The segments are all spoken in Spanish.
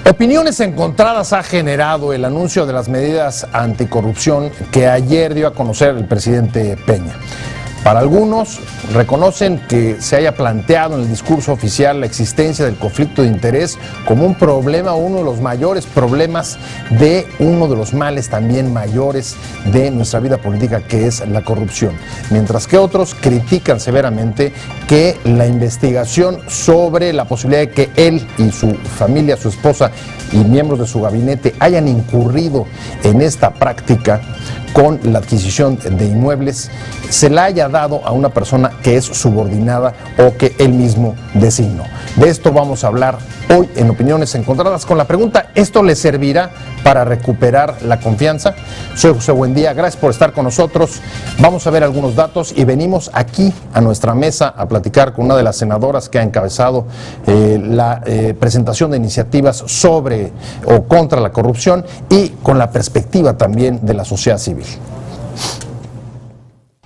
Opiniones encontradas ha generado el anuncio de las medidas anticorrupción que ayer dio a conocer el presidente Peña. Para algunos reconocen que se haya planteado en el discurso oficial la existencia del conflicto de interés como un problema, uno de los mayores problemas de uno de los males también mayores de nuestra vida política, que es la corrupción. Mientras que otros critican severamente que la investigación sobre la posibilidad de que él y su familia, su esposa y miembros de su gabinete hayan incurrido en esta práctica con la adquisición de inmuebles, se la haya dado a una persona que es subordinada o que él mismo designó. De esto vamos a hablar hoy en Opiniones Encontradas con la pregunta: ¿esto le servirá para recuperar la confianza? Soy José Buendía, gracias por estar con nosotros. Vamos a ver algunos datos y venimos aquí a nuestra mesa a platicar con una de las senadoras que ha encabezado la presentación de iniciativas sobre o contra la corrupción y con la perspectiva también de la sociedad civil.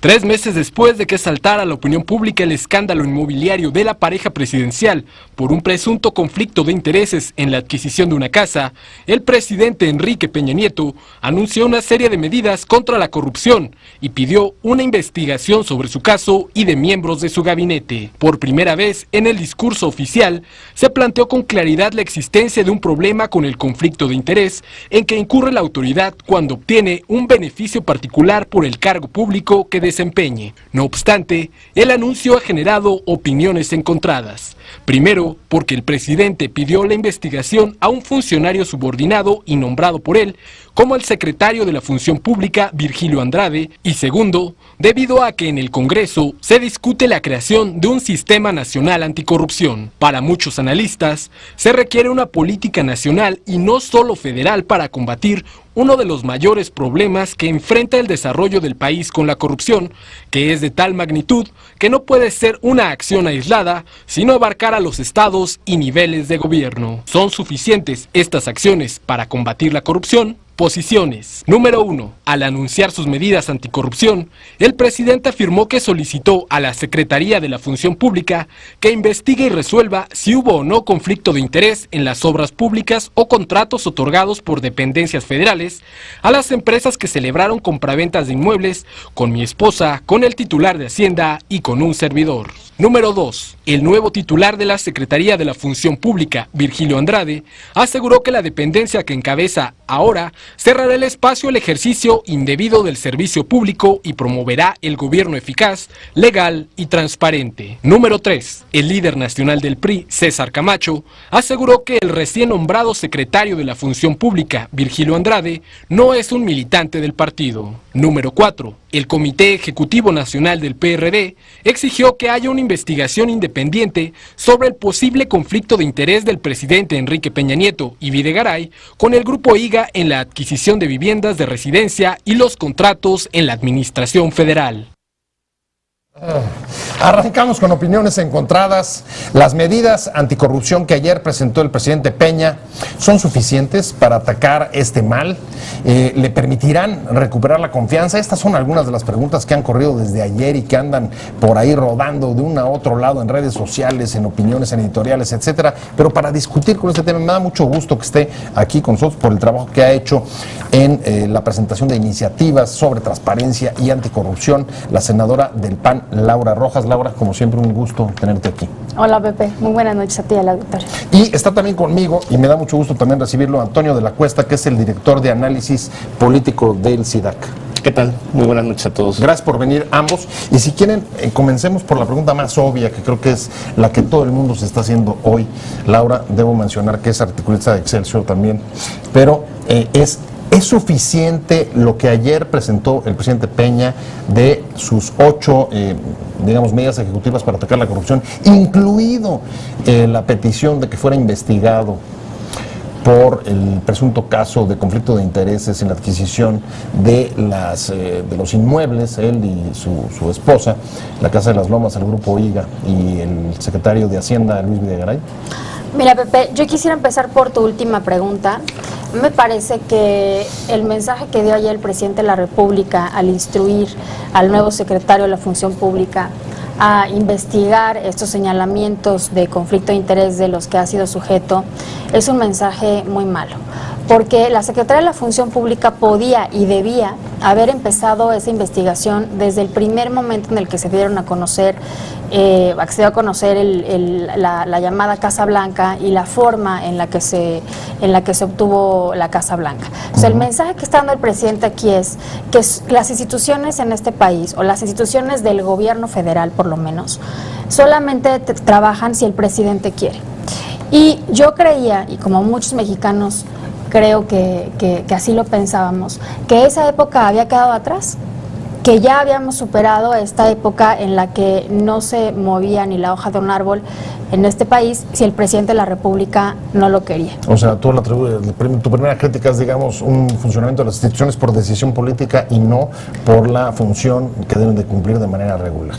3 meses después de que saltara a la opinión pública el escándalo inmobiliario de la pareja presidencial por un presunto conflicto de intereses en la adquisición de una casa, el presidente Enrique Peña Nieto anunció una serie de medidas contra la corrupción y pidió una investigación sobre su caso y de miembros de su gabinete. Por primera vez en el discurso oficial se planteó con claridad la existencia de un problema con el conflicto de interés en que incurre la autoridad cuando obtiene un beneficio particular por el cargo público que desempeñe. No obstante, el anuncio ha generado opiniones encontradas. Primero, porque el presidente pidió la investigación a un funcionario subordinado y nombrado por él, como el secretario de la Función Pública, Virgilio Andrade, y segundo, debido a que en el Congreso se discute la creación de un sistema nacional anticorrupción. Para muchos analistas, se requiere una política nacional y no solo federal para combatir uno de los mayores problemas que enfrenta el desarrollo del país con la corrupción, que es de tal magnitud que no puede ser una acción aislada, sino abarcar a los estados y niveles de gobierno. ¿Son suficientes estas acciones para combatir la corrupción? Posiciones. Número 1. Al anunciar sus medidas anticorrupción, el presidente afirmó que solicitó a la Secretaría de la Función Pública que investigue y resuelva si hubo o no conflicto de interés en las obras públicas o contratos otorgados por dependencias federales a las empresas que celebraron compraventas de inmuebles con mi esposa, con el titular de Hacienda y con un servidor. Número 2. El nuevo titular de la Secretaría de la Función Pública, Virgilio Andrade, aseguró que la dependencia que encabeza ahora cerrará el espacio al ejercicio indebido del servicio público y promoverá el gobierno eficaz, legal y transparente. Número 3. El líder nacional del PRI, César Camacho, aseguró que el recién nombrado secretario de la Función Pública, Virgilio Andrade, no es un militante del partido. Número 4. El Comité Ejecutivo Nacional del PRD exigió que haya una investigación independiente sobre el posible conflicto de interés del presidente Enrique Peña Nieto y Videgaray con el Grupo IGA en la adquisición de viviendas de residencia y los contratos en la administración federal. Arrancamos con opiniones encontradas. Las medidas anticorrupción que ayer presentó el presidente Peña son suficientes para atacar este mal. ¿Le permitirán recuperar la confianza? Estas son algunas de las preguntas que han corrido desde ayer y que andan por ahí rodando de un a otro lado en redes sociales, en opiniones, en editoriales, etcétera. Pero para discutir con este tema me da mucho gusto que esté aquí con nosotros por el trabajo que ha hecho en la presentación de iniciativas sobre transparencia y anticorrupción, la senadora del PAN, Laura Rojas. Laura, como siempre, un gusto tenerte aquí. Hola, Pepe. Muy buenas noches a ti y al auditorio. Y está también conmigo, y me da mucho gusto también recibirlo, Antonio de la Cuesta, que es el director de análisis político del SIDAC. ¿Qué tal? Muy buenas noches a todos. Gracias por venir ambos. Y si quieren, comencemos por la pregunta más obvia, que creo que es la que todo el mundo se está haciendo hoy. Laura, debo mencionar que es articulista de Excelsior también, pero ¿es suficiente lo que ayer presentó el presidente Peña de sus 8, medidas ejecutivas para atacar la corrupción, incluido la petición de que fuera investigado por el presunto caso de conflicto de intereses en la adquisición de los inmuebles, él y su esposa, la Casa de las Lomas, el Grupo IGA, y el secretario de Hacienda, Luis Videgaray? Mira, Pepe, yo quisiera empezar por tu última pregunta. Me parece que el mensaje que dio ayer el presidente de la República al instruir al nuevo secretario de la Función Pública a investigar estos señalamientos de conflicto de interés de los que ha sido sujeto, es un mensaje muy malo. Porque la Secretaría de la Función Pública podía y debía haber empezado esa investigación desde el primer momento en el que se dieron a conocer, accedió a conocer la llamada Casa Blanca y la forma en la que se obtuvo la Casa Blanca. O sea, el mensaje que está dando el presidente aquí es que las instituciones en este país, o las instituciones del gobierno federal por lo menos, solamente trabajan si el presidente quiere. Y yo creía, y como muchos mexicanos creo que así lo pensábamos, que esa época había quedado atrás, que ya habíamos superado esta época en la que no se movía ni la hoja de un árbol en este país si el presidente de la República no lo quería. O sea, tú la tu primera crítica es, digamos, un funcionamiento de las instituciones por decisión política y no por la función que deben de cumplir de manera regular.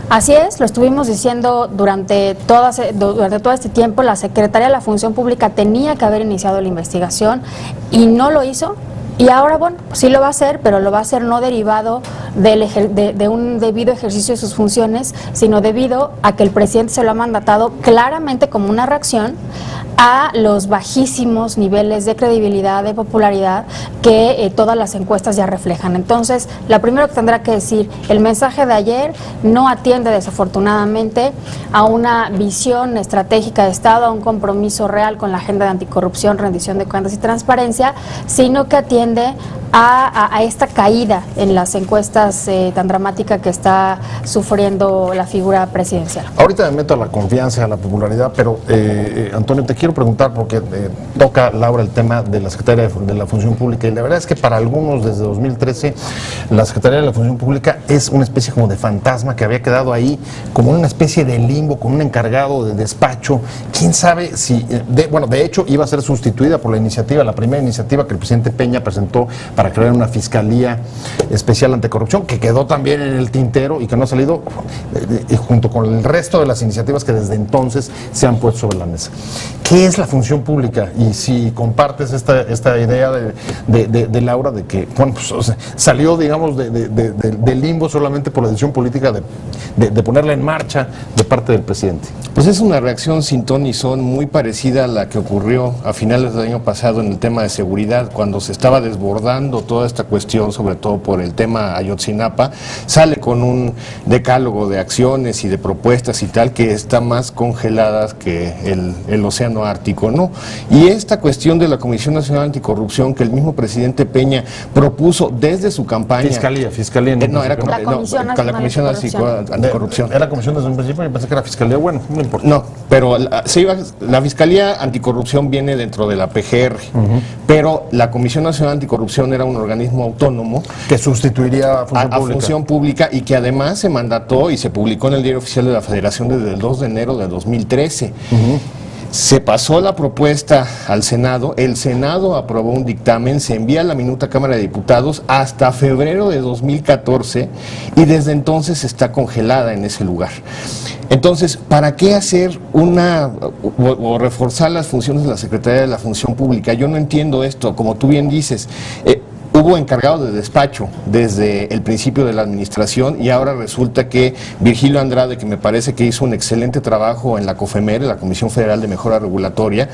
Así es, lo estuvimos diciendo durante todo este tiempo. La Secretaría de la Función Pública tenía que haber iniciado la investigación y no lo hizo. Y ahora, bueno, sí lo va a hacer, pero lo va a hacer no derivado de un debido ejercicio de sus funciones, sino debido a que el presidente se lo ha mandatado claramente como una reacción a los bajísimos niveles de credibilidad, de popularidad que todas las encuestas ya reflejan. Entonces, lo primero que tendrá que decir, el mensaje de ayer no atiende desafortunadamente a una visión estratégica de Estado, a un compromiso real con la agenda de anticorrupción, rendición de cuentas y transparencia, sino que atiende a esta caída en las encuestas tan dramática que está sufriendo la figura presidencial. Ahorita me meto a la confianza, a la popularidad, pero Antonio, te quiero preguntar porque toca, Laura, el tema de la Secretaría de la Función Pública, y la verdad es que para algunos desde 2013 la Secretaría de la Función Pública es una especie como de fantasma que había quedado ahí como una especie de limbo con un encargado de despacho. Quién sabe si, de hecho iba a ser sustituida por la primera iniciativa que el presidente Peña presentó para crear una Fiscalía Especial Anticorrupción, que quedó también en el tintero y que no ha salido, junto con el resto de las iniciativas que desde entonces se han puesto sobre la mesa. ¿Qué es la función pública? Y si compartes esta idea de Laura, de que bueno, pues, o sea, salió, digamos, del limbo solamente por la decisión política de ponerla en marcha de parte del presidente. Pues es una reacción sin ton ni son, muy parecida a la que ocurrió a finales del año pasado en el tema de seguridad, cuando se estaba desbordando toda esta cuestión, sobre todo por el tema Ayotzinapa. Sale con un decálogo de acciones y de propuestas y tal, que está más congeladas que el océano Ártico, ¿no? Y esta cuestión de la Comisión Nacional Anticorrupción, que el mismo presidente Peña propuso desde su campaña. Fiscalía. No, era con la Comisión Nacional Anticorrupción. Era comisión desde un principio y pensé que era Fiscalía. Bueno, no importa. No, pero la Fiscalía Anticorrupción viene dentro de la PGR, pero la Comisión Nacional Anticorrupción era un organismo autónomo que sustituiría a Función Pública y que además se mandató y se publicó en el Diario Oficial de la Federación desde el 2 de enero de 2013. Se pasó la propuesta al Senado, el Senado aprobó un dictamen, se envía a la minuta Cámara de Diputados hasta febrero de 2014 y desde entonces está congelada en ese lugar. Entonces, ¿para qué hacer o reforzar las funciones de la Secretaría de la Función Pública? Yo no entiendo esto, como tú bien dices. Hubo encargado de despacho desde el principio de la administración y ahora resulta que Virgilio Andrade, que me parece que hizo un excelente trabajo en la COFEMER, la Comisión Federal de Mejora Regulatoria,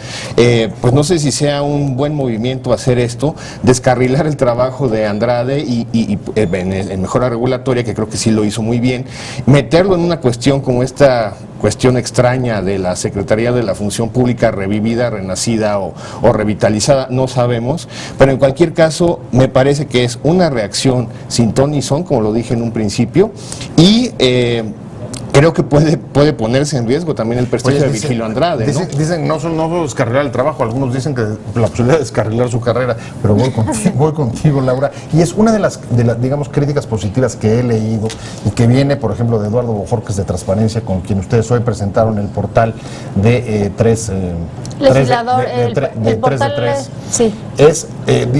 pues no sé si sea un buen movimiento hacer esto, descarrilar el trabajo de Andrade y en Mejora Regulatoria, que creo que sí lo hizo muy bien, meterlo en una cuestión como esta cuestión extraña de la Secretaría de la Función Pública revivida, renacida o revitalizada, no sabemos, pero en cualquier caso me parece que es una reacción sin ton ni son, como lo dije en un principio, y creo que puede ponerse en riesgo también el prestigio de Virgilio Andrade, ¿no? Dicen no solo descarrilar el trabajo, algunos dicen que la posibilidad de descarrilar su carrera, pero voy contigo, Laura. Y es una de las digamos, críticas positivas que he leído y que viene, por ejemplo, de Eduardo Bojorquez de Transparencia, con quien ustedes hoy presentaron el portal de tres legislador, el 3 de portal 3. Sí. Él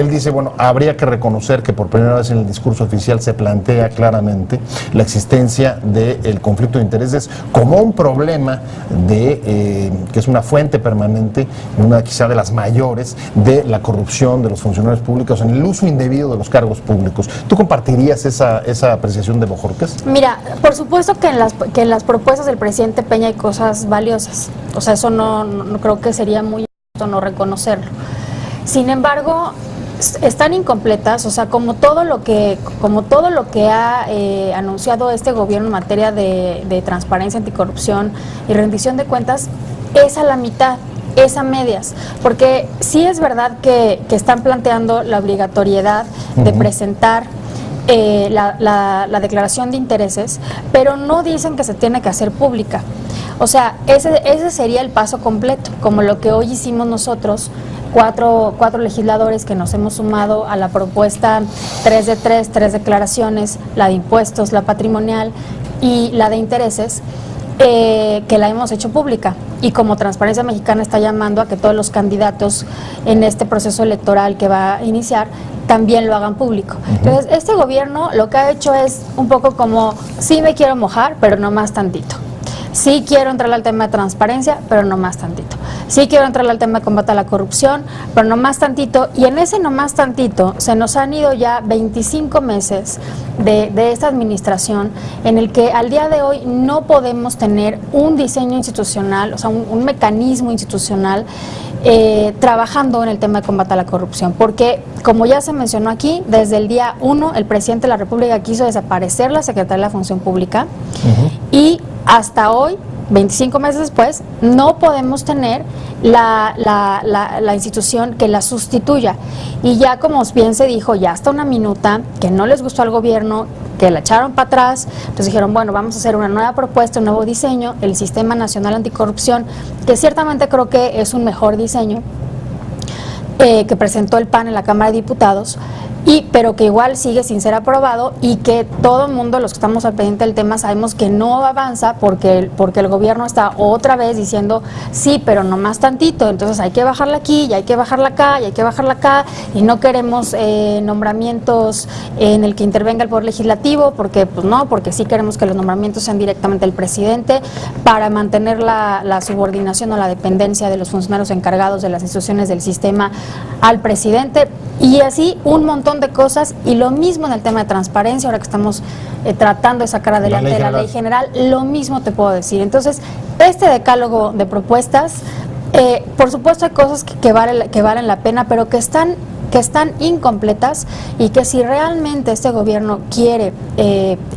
dice, bueno, habría que reconocer que por primera vez en el discurso oficial se plantea claramente la existencia del conflicto de intereses como un problema que es una fuente permanente, una quizá de las mayores, de la corrupción de los funcionarios públicos en el uso indebido de los cargos públicos. ¿Tú compartirías esa apreciación de Bojorquez? Mira, por supuesto que en las propuestas del presidente Peña hay cosas valiosas. O sea, eso no creo que sería muy injusto no reconocerlo. Sin embargo, están incompletas, o sea, como todo lo que ha anunciado este gobierno en materia de transparencia, anticorrupción y rendición de cuentas, es a la mitad, es a medias, porque sí es verdad que están planteando la obligatoriedad de presentar la declaración de intereses, pero no dicen que se tiene que hacer pública. O sea, ese sería el paso completo, como lo que hoy hicimos nosotros, cuatro legisladores que nos hemos sumado a la propuesta 3 de 3, 3 declaraciones, la de impuestos, la patrimonial y la de intereses, que la hemos hecho pública. Y como Transparencia Mexicana está llamando a que todos los candidatos en este proceso electoral que va a iniciar también lo hagan público. Entonces, este gobierno lo que ha hecho es un poco como, sí me quiero mojar, pero no más tantito. Sí quiero entrar al tema de transparencia, pero no más tantito. Sí quiero entrar al tema de combate a la corrupción, pero no más tantito. Y en ese no más tantito se nos han ido ya 25 meses de esta administración en el que al día de hoy no podemos tener un diseño institucional, o sea, un mecanismo institucional trabajando en el tema de combate a la corrupción. Porque, como ya se mencionó aquí, desde el día 1 el presidente de la República quiso desaparecer la Secretaría de la Función Pública y hasta hoy, 25 meses después, no podemos tener la institución que la sustituya. Y ya, como bien se dijo, ya está una minuta que no les gustó al gobierno, que la echaron para atrás. Entonces dijeron, bueno, vamos a hacer una nueva propuesta, un nuevo diseño, el Sistema Nacional Anticorrupción, que ciertamente creo que es un mejor diseño que presentó el PAN en la Cámara de Diputados, pero que igual sigue sin ser aprobado y que todo el mundo, los que estamos al pendiente del tema, sabemos que no avanza porque el gobierno está otra vez diciendo sí, pero no más tantito, entonces hay que bajarla aquí, y hay que bajarla acá, y hay que bajarla acá, y no queremos nombramientos en el que intervenga el Poder Legislativo, porque pues no, porque sí queremos que los nombramientos sean directamente del presidente para mantener la subordinación o la dependencia de los funcionarios encargados de las instituciones del sistema al presidente, y así un montón de cosas. Y lo mismo en el tema de transparencia, ahora que estamos tratando de sacar adelante la ley general, lo mismo te puedo decir. Entonces, este decálogo de propuestas, por supuesto hay cosas que valen la pena, pero que están incompletas, y que si realmente este gobierno quiere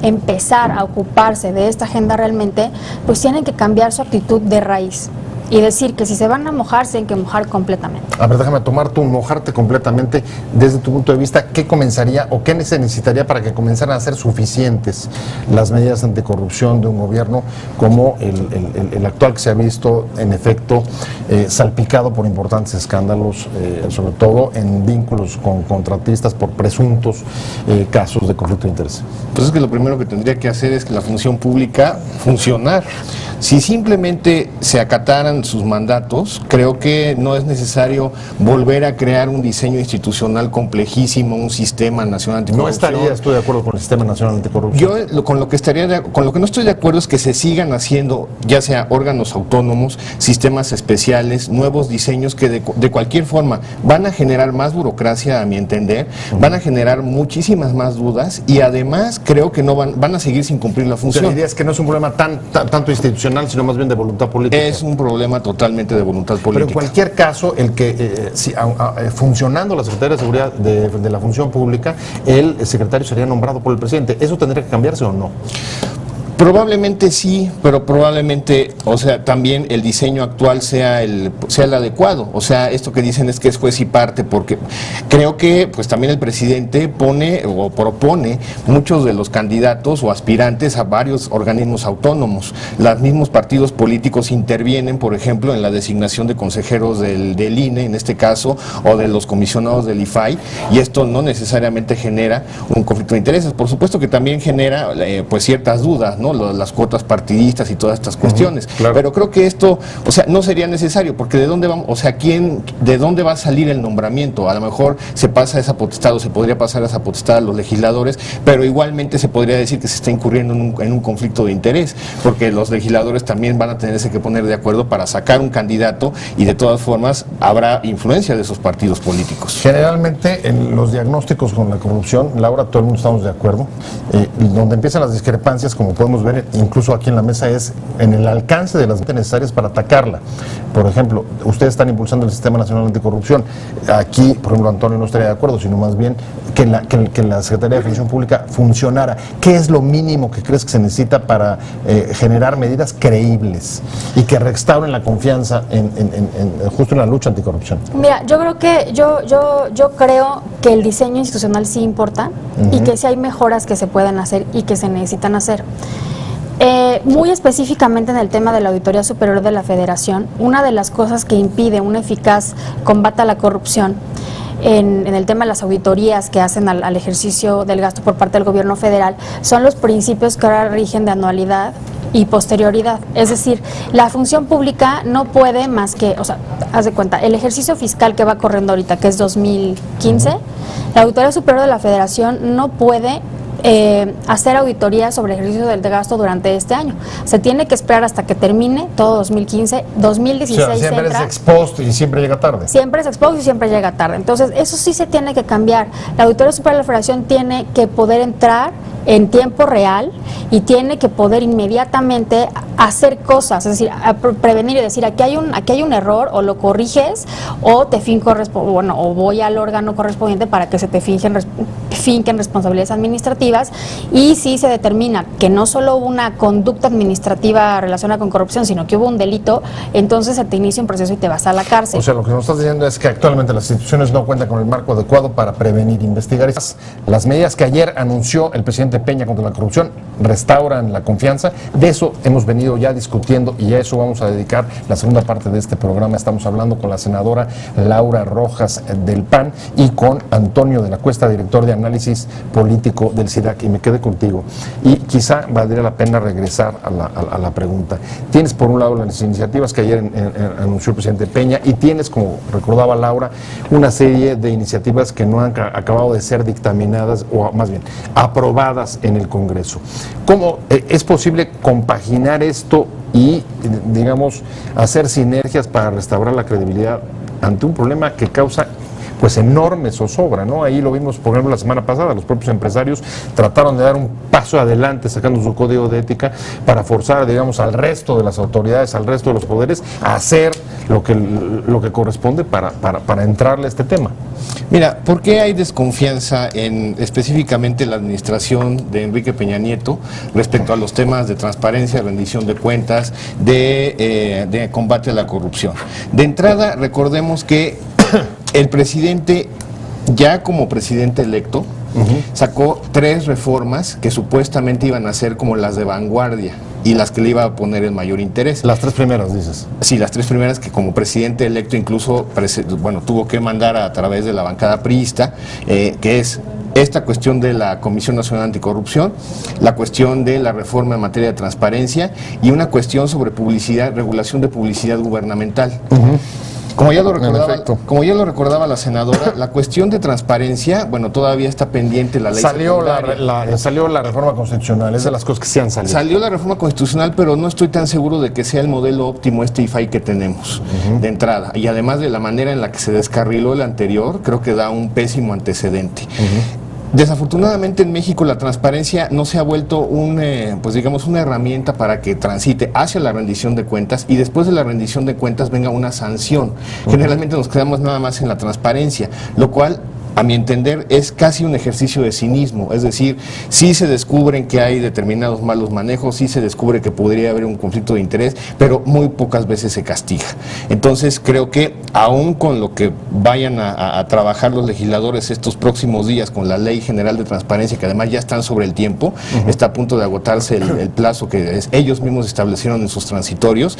empezar a ocuparse de esta agenda realmente, pues tienen que cambiar su actitud de raíz y decir que si se van a mojar, se tienen que mojar completamente. A ver, déjame tomar tu mojarte completamente. Desde tu punto de vista, ¿qué comenzaría o qué se necesitaría para que comenzaran a ser suficientes las medidas anticorrupción de un gobierno como el actual, que se ha visto en efecto salpicado por importantes escándalos, sobre todo en vínculos con contratistas por presuntos casos de conflicto de interés? Pues es que lo primero que tendría que hacer es que la función pública funcionar. Si simplemente se acataran sus mandatos, creo que no es necesario volver a crear un diseño institucional complejísimo, un sistema nacional anticorrupción. No estarías tú de acuerdo con el sistema nacional anticorrupción. Yo con lo que no estoy de acuerdo es que se sigan haciendo, ya sea órganos autónomos, sistemas especiales, nuevos diseños que de cualquier forma van a generar más burocracia, a mi entender, van a generar muchísimas más dudas, y además creo que no van a seguir sin cumplir la función. La idea es que no es un problema tanto institucional, sino más bien de voluntad política. Es un problema totalmente de voluntad política. Pero en cualquier caso, el que funcionando la Secretaría de Seguridad de la Función Pública, el secretario sería nombrado por el presidente. ¿Eso tendría que cambiarse o no? Probablemente sí, pero probablemente, o sea, también el diseño actual sea el adecuado. O sea, esto que dicen es que es juez y parte, porque creo que pues también el presidente pone o propone muchos de los candidatos o aspirantes a varios organismos autónomos. Los mismos partidos políticos intervienen, por ejemplo, en la designación de consejeros del INE, en este caso, o de los comisionados del IFAI, y esto no necesariamente genera un conflicto de intereses. Por supuesto que también genera pues ciertas dudas, ¿no? ¿no? Las cuotas partidistas y todas estas cuestiones. Claro. Pero creo que esto, o sea, no sería necesario, porque ¿de dónde vamos? O sea, ¿de dónde va a salir el nombramiento? A lo mejor se pasa esa potestad o se podría pasar esa potestad a los legisladores, pero igualmente se podría decir que se está incurriendo en un conflicto de interés, porque los legisladores también van a tenerse que poner de acuerdo para sacar un candidato y de todas formas habrá influencia de esos partidos políticos. Generalmente en los diagnósticos con la corrupción, Laura, todo el mundo estamos de acuerdo, donde empiezan las discrepancias, como podemos ver incluso aquí en la mesa, es en el alcance de las necesarias para atacarla. Por ejemplo, ustedes están impulsando el Sistema Nacional Anticorrupción. Aquí, por ejemplo, Antonio no estaría de acuerdo, sino más bien que la Secretaría de Función Pública funcionara. ¿Qué es lo mínimo que crees que se necesita para generar medidas creíbles y que restauren la confianza justo en la lucha anticorrupción? Mira, yo creo que el diseño institucional sí importa y que sí hay mejoras que se pueden hacer y que se necesitan hacer. Muy específicamente en el tema de la Auditoría Superior de la Federación, una de las cosas que impide un eficaz combate a la corrupción en el tema de las auditorías que hacen al ejercicio del gasto por parte del gobierno federal son los principios que ahora rigen de anualidad y posterioridad. Es decir, la función pública no puede más que, o sea, haz de cuenta, el ejercicio fiscal que va corriendo ahorita, que es 2015, la Auditoría Superior de la Federación no puede hacer auditoría sobre el ejercicio del gasto durante este año. Se tiene que esperar hasta que termine todo 2015, 2016 o sea, siempre entra, es ex post y siempre llega tarde. Siempre es ex post y siempre llega tarde. Entonces, eso sí se tiene que cambiar. La Auditoría Superior de la Federación tiene que poder entrar en tiempo real y tiene que poder inmediatamente hacer cosas, es decir, prevenir y decir aquí hay un error, o lo corriges o te o voy al órgano correspondiente para que se te finquen responsabilidades administrativas, y si se determina que no solo hubo una conducta administrativa relacionada con corrupción, sino que hubo un delito, entonces se te inicia un proceso y te vas a la cárcel. O sea, lo que nos estás diciendo es que actualmente las instituciones no cuentan con el marco adecuado para prevenir e investigar. Las medidas que ayer anunció el presidente Peña contra la corrupción restauran la confianza. De eso hemos venido ya discutiendo y a eso vamos a dedicar la segunda parte de este programa. Estamos hablando con la senadora Laura Rojas del PAN y con Antonio de la Cuesta, director de análisis político del SIDAC. Y me quedé contigo. Y quizá valdría la pena regresar a la pregunta. Tienes por un lado las iniciativas que ayer anunció el presidente Peña y tienes, como recordaba Laura, una serie de iniciativas que no han acabado de ser dictaminadas o más bien aprobadas en el Congreso. ¿Cómo es posible compaginar esto y, digamos, hacer sinergias para restaurar la credibilidad ante un problema que causa pues enorme zozobra, ¿no? Ahí lo vimos, por ejemplo, la semana pasada, los propios empresarios trataron de dar un paso adelante sacando su código de ética para forzar, digamos, al resto de las autoridades, al resto de los poderes a hacer lo que corresponde para entrarle a este tema. Mira, ¿por qué hay desconfianza en específicamente la administración de Enrique Peña Nieto respecto a los temas de transparencia, rendición de cuentas, de combate a la corrupción? De entrada, recordemos que el presidente, ya como presidente electo, sacó 3 reformas que supuestamente iban a ser como las de vanguardia y las que le iba a poner el mayor interés. Las 3 primeras, dices. Sí, las 3 primeras que como presidente electo incluso tuvo que mandar a través de la bancada priista, que es esta cuestión de la Comisión Nacional Anticorrupción, la cuestión de la reforma en materia de transparencia y una cuestión sobre publicidad, regulación de publicidad gubernamental. Como ya lo recordaba la senadora, la cuestión de transparencia, bueno, todavía está pendiente la ley. Salió la reforma constitucional, es de las cosas que sí han salido. Salió la reforma constitucional, pero no estoy tan seguro de que sea el modelo óptimo este IFAI que tenemos de entrada. Y además de la manera en la que se descarriló el anterior, creo que da un pésimo antecedente. Desafortunadamente en México la transparencia no se ha vuelto una herramienta para que transite hacia la rendición de cuentas y después de la rendición de cuentas venga una sanción. Generalmente nos quedamos nada más en la transparencia, lo cual, a mi entender, es casi un ejercicio de cinismo. Es decir, sí se descubren que hay determinados malos manejos, sí se descubre que podría haber un conflicto de interés, pero muy pocas veces se castiga. Entonces creo que aún con lo que vayan a trabajar los legisladores estos próximos días con la Ley General de Transparencia, que además ya están sobre el tiempo, está a punto de agotarse el plazo que ellos mismos establecieron en sus transitorios,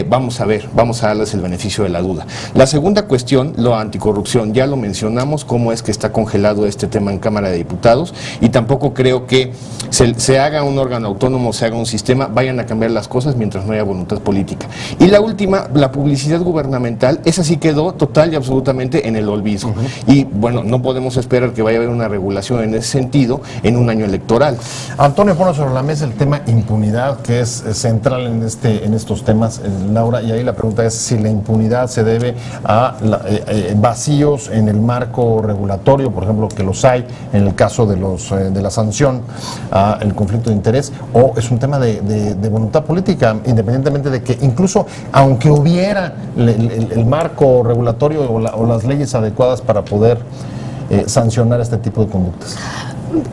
vamos a darles el beneficio de la duda. La segunda cuestión, la anticorrupción, ya lo mencionamos, cómo es días que está congelado este tema en Cámara de Diputados, y tampoco creo que se haga un órgano autónomo, se haga un sistema, vayan a cambiar las cosas mientras no haya voluntad política. Y la última, la publicidad gubernamental, esa sí quedó total y absolutamente en el olvido. Y bueno, no podemos esperar que vaya a haber una regulación en ese sentido en un año electoral. Antonio pone sobre la mesa el tema impunidad, que es central en estos temas, Laura, y ahí la pregunta es si la impunidad se debe a vacíos en el marco regulatorio, por ejemplo, que los hay en el caso de la sanción el conflicto de interés, o es un tema de voluntad política, independientemente de que incluso aunque hubiera el marco regulatorio o las leyes adecuadas para poder sancionar este tipo de conductas.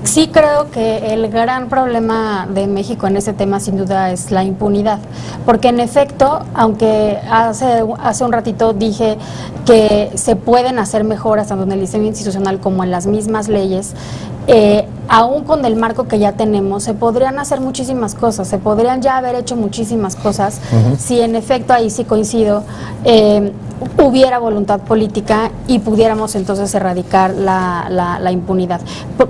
Sí, creo que el gran problema de México en este tema sin duda es la impunidad, porque en efecto, aunque hace un ratito dije que se pueden hacer mejoras tanto en el diseño institucional como en las mismas leyes, aún con el marco que ya tenemos, se podrían hacer muchísimas cosas, se podrían ya haber hecho muchísimas cosas, si en efecto, ahí sí coincido, hubiera voluntad política y pudiéramos entonces erradicar la impunidad.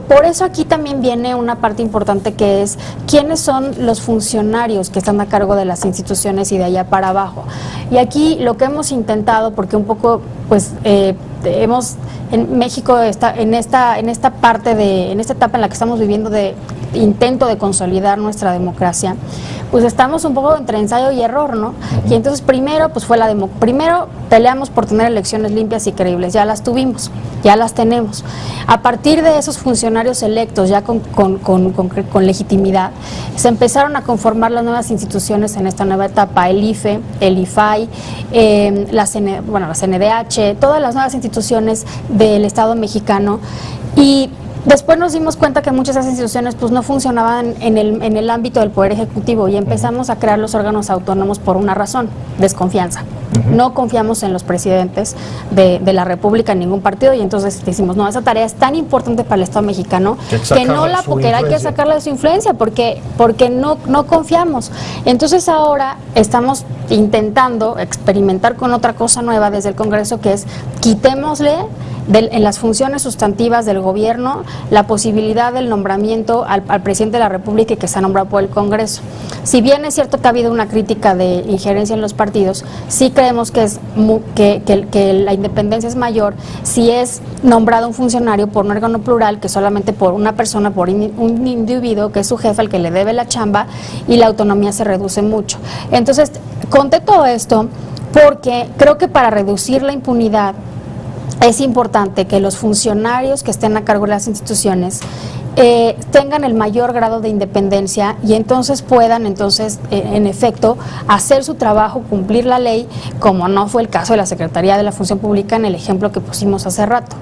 Por eso aquí también viene una parte importante, que es quiénes son los funcionarios que están a cargo de las instituciones y de allá para abajo. Y aquí lo que hemos intentado, porque un poco pues en México en esta etapa en la que estamos viviendo de intento de consolidar nuestra democracia, pues estamos un poco entre ensayo y error, ¿no? Y entonces primero pues fue primero peleamos por tener elecciones limpias y creíbles, ya las tuvimos, ya las tenemos. A partir de esos funcionarios electos ya con legitimidad, se empezaron a conformar las nuevas instituciones en esta nueva etapa, el IFE, el IFAI, la CNDH, todas las nuevas instituciones del Estado mexicano, y después nos dimos cuenta que muchas de esas instituciones pues no funcionaban en el ámbito del Poder Ejecutivo, y empezamos a crear los órganos autónomos por una razón: desconfianza. No confiamos en los presidentes de la República, en ningún partido, y entonces decimos, no, esa tarea es tan importante para el Estado mexicano que no la, porque hay que sacarla de su influencia, porque no confiamos. Entonces ahora estamos intentando experimentar con otra cosa nueva desde el Congreso, que es quitémosle en las funciones sustantivas del gobierno la posibilidad del nombramiento al presidente de la República, y que sea nombrado por el Congreso. Si bien es cierto que ha habido una crítica de injerencia en los partidos, sí creemos que la independencia es mayor si es nombrado un funcionario por un órgano plural que solamente por una persona, por un individuo que es su jefe, al que le debe la chamba, y la autonomía se reduce mucho. Entonces, conté todo esto porque creo que para reducir la impunidad es importante que los funcionarios que estén a cargo de las instituciones tengan el mayor grado de independencia, y entonces puedan en efecto hacer su trabajo, cumplir la ley, como no fue el caso de la Secretaría de la Función Pública en el ejemplo que pusimos hace rato.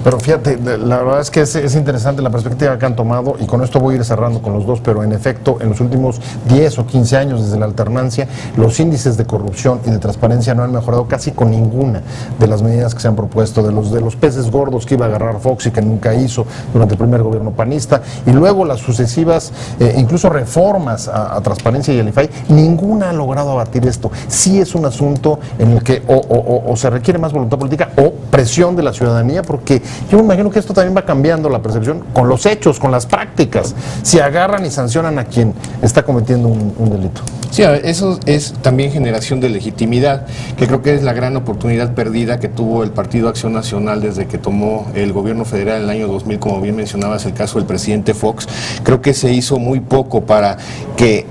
Pero fíjate, la verdad es que es interesante la perspectiva que han tomado, y con esto voy a ir cerrando con los dos, pero en efecto, en los últimos 10 o 15 años desde la alternancia, los índices de corrupción y de transparencia no han mejorado casi con ninguna de las medidas que se han propuesto, de los peces gordos que iba a agarrar Fox y que nunca hizo durante el primer gobierno panista, y luego las sucesivas, incluso reformas a transparencia y al IFAI, ninguna ha logrado abatir esto. Sí es un asunto en el que o se requiere más voluntad política o presión de la ciudadanía, porque yo me imagino que esto también va cambiando la percepción con los hechos, con las prácticas, si agarran y sancionan a quien está cometiendo un delito. Sí, eso es también generación de legitimidad, que creo que es la gran oportunidad perdida que tuvo el Partido Acción Nacional desde que tomó el gobierno federal en el año 2000, como bien mencionabas, el caso del presidente Fox. Creo que se hizo muy poco para que,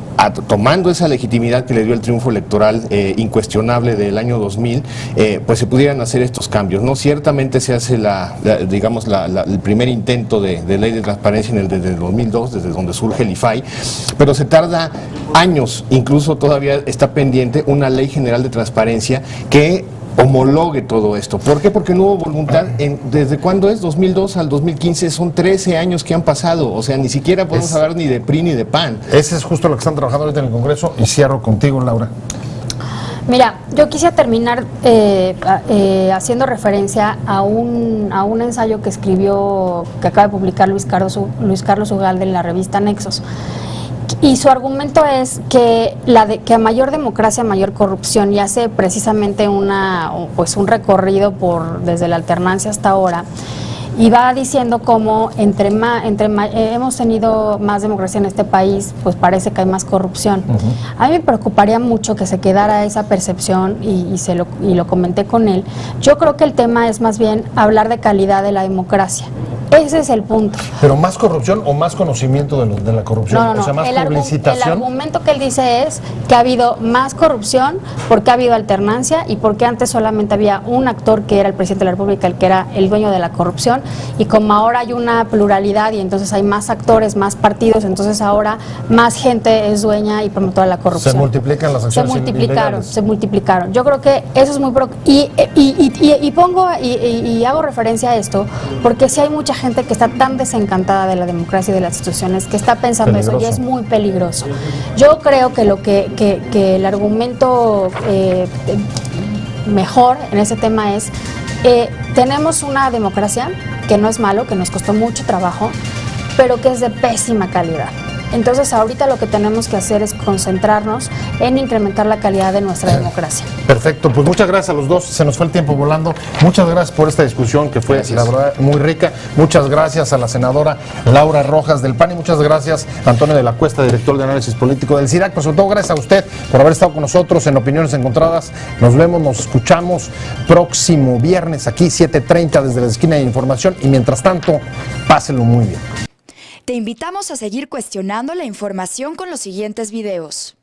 tomando esa legitimidad que le dio el triunfo electoral incuestionable del año 2000, pues se pudieran hacer estos cambios, ¿no? Ciertamente se hace el primer intento de ley de transparencia desde el 2002, desde donde surge el IFAI, pero se tarda años, incluso todavía está pendiente una ley general de transparencia que homologue todo esto. ¿Por qué? Porque no hubo voluntad. ¿Desde cuándo es? 2002 al 2015, son 13 años que han pasado. O sea, ni siquiera podemos hablar ni de PRI ni de PAN. Ese es justo lo que están trabajando ahorita en el Congreso, y cierro contigo, Laura. Mira, yo quisiera terminar haciendo referencia a un ensayo que acaba de publicar Luis Carlos Ugalde en la revista Nexos. Y su argumento es que a mayor democracia, mayor corrupción, y hace precisamente un recorrido desde la alternancia hasta ahora. y va diciendo cómo hemos tenido más democracia en este país, pues parece que hay más corrupción. A mí me preocuparía mucho que se quedara esa percepción y lo comenté con él. Yo creo que el tema es más bien hablar de calidad de la democracia. Ese es el punto. ¿Pero más corrupción o más conocimiento de la corrupción? No. O sea, más el publicitación. El argumento que él dice es que ha habido más corrupción porque ha habido alternancia y porque antes solamente había un actor que era el presidente de la República, el que era el dueño de la corrupción, y como ahora hay una pluralidad y entonces hay más actores, más partidos, entonces ahora más gente es dueña y promotora de la corrupción. Se multiplican las acciones ilegales. Se multiplicaron. Yo creo que eso es muy y hago referencia a esto porque si hay mucha gente que está tan desencantada de la democracia y de las instituciones que está pensando eso y es muy peligroso. Yo creo que el argumento mejor en ese tema es tenemos una democracia que no es malo, que nos costó mucho trabajo, pero que es de pésima calidad. Entonces ahorita lo que tenemos que hacer es concentrarnos en incrementar la calidad de nuestra democracia. Perfecto, pues muchas gracias a los dos, se nos fue el tiempo volando. Muchas gracias por esta discusión que fue, la verdad, muy rica. Muchas gracias a la senadora Laura Rojas del PAN y muchas gracias a Antonio de la Cuesta, director de análisis político del CIRAC. Pero sobre todo gracias a usted por haber estado con nosotros en Opiniones Encontradas. Nos vemos, nos escuchamos próximo viernes aquí 7:30 desde la esquina de información y mientras tanto, pásenlo muy bien. Te invitamos a seguir cuestionando la información con los siguientes videos.